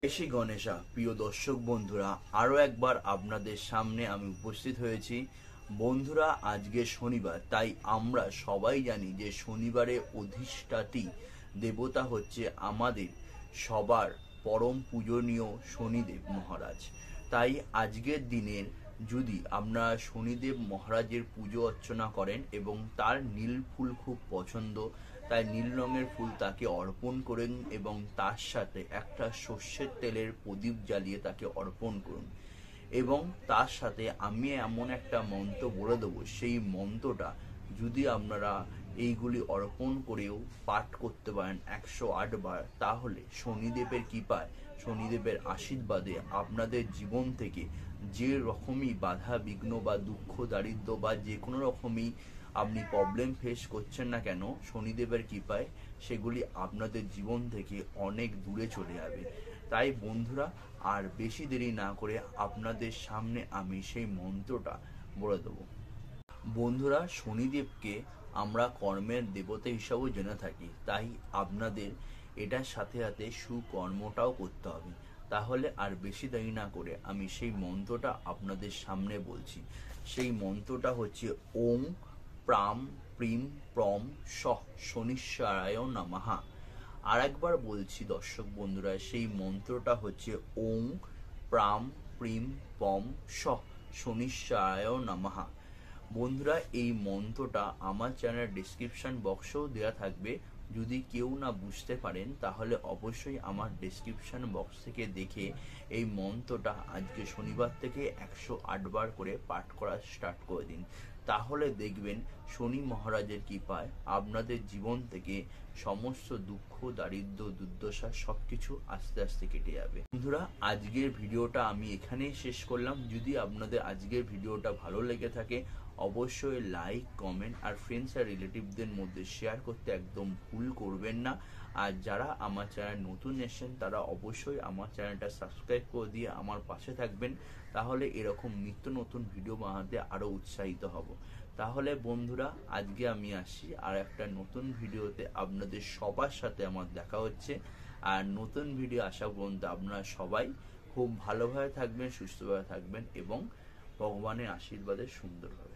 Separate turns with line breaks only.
শ্রী গণেশা প্রিয় দর্শক বন্ধুরা, আরও একবার আপনাদের সামনে আমি উপস্থিত হয়েছি। বন্ধুরা, আজকে শনিবার, তাই আমরা সবাই জানি যে শনিবারে অধিষ্ঠাত্রী দেবতা হচ্ছে আমাদের সবার পরম পূজনীয় শনিদেব মহারাজ। তাই আজকের দিনের যদি আপনারা শনিদেব মহারাজের পুজো অর্চনা করেন এবং তার নীল ফুল খুব পছন্দ, তাই নীল রঙের ফুল তাকে অর্পণ করেন এবং তার সাথে একটা সর্ষের তেলের প্রদীপ জ্বালিয়ে তাকে অর্পণ করুন। এবং তার সাথে আমি এমন একটা মন্ত্র বলে দেবো, সেই মন্ত্রটা যদি আপনারা এইগুলি অর্পণ করেও পাঠ করতে পারেন 108 বার, তাহলে শনিদেবের কৃপায়, শনিদেবের আশীর্বাদে আপনাদের জীবন থেকে যে রকমই বাধা বিঘ্ন বা দুঃখ দারিদ্র বা যে কোনো রকমই আপনি প্রবলেম ফেস করছেন না কেন, শনিদেবের কৃপায় সেগুলি আপনাদের জীবন থেকে অনেক দূরে চলে যাবে। তাই বন্ধুরা, আর বেশি দেরি না করে আপনাদের সামনে আমি সেই মন্ত্রটা বলে দেবো। বন্ধুরা, শনিদেবকে আমরা কর্মের দেবতা হিসাবেও জেনে থাকি, তাই আপনাদের এটার সাথে সাথে সুকর্মটাও করতে হবে। তাহলে আর বেশি দেরি না করে আমি সেই মন্ত্রটা আপনাদের সামনে বলছি। সেই মন্ত্রটা হচ্ছে ওং প্রাম প্রিম প্রম সহ শনিশ্বরায় নমঃ। আর একবার বলছি দর্শক বন্ধুরা, সেই মন্ত্রটা হচ্ছে ওং প্রাম প্রিম পম সহ শনিশ্বরায় নমঃ। বন্ধুরা, এই মন্ত্রটা আমার চ্যানেলের ডিসক্রিপশন বক্সেও দেওয়া থাকবে। যদি কেউ না বুঝতে পারেন তাহলে অবশ্যই আমার ডিসক্রিপশন বক্স থেকে দেখে এই মন্ত্রটা আজকে শনিবার থেকে 108 বার করে পাঠ করা স্টার্ট করে দিন। তাহলে দেখবেন শনি মহারাজের কৃপায় আপনাদের জীবন থেকে সমস্ত দুঃখ দারিদ্র দুর্দশা সবকিছু আস্তে আস্তে কেটে যাবে। বন্ধুরা, আজকের ভিডিওটা আমি এখানেই শেষ করলাম। যদি আপনাদের আজকের ভিডিওটা ভালো লেগে থাকে অবশ্যই লাইক, কমেন্ট আর ফ্রেন্ডস আর রিলেটিভদের মধ্যে শেয়ার করতে একদম ভুল করবেন না। আর যারা আমার চ্যানেল নতুন এসেছেন তারা অবশ্যই আমার চ্যানেলটা সাবস্ক্রাইব করে দিয়ে আমার পাশে থাকবেন। তাহলে এরকম নিত্য নতুন ভিডিও বানাতে আরও উৎসাহিত হব। তাহলে বন্ধুরা, আজকে আমি আসি আর একটা নতুন ভিডিওতে আপনাদের সবার সাথে আমার দেখা হচ্ছে। আর নতুন ভিডিও আসা পর্যন্ত আপনারা সবাই খুব ভালোভাবে থাকবেন, সুস্থভাবে থাকবেন এবং ভগবানের আশীর্বাদে সুন্দরভাবে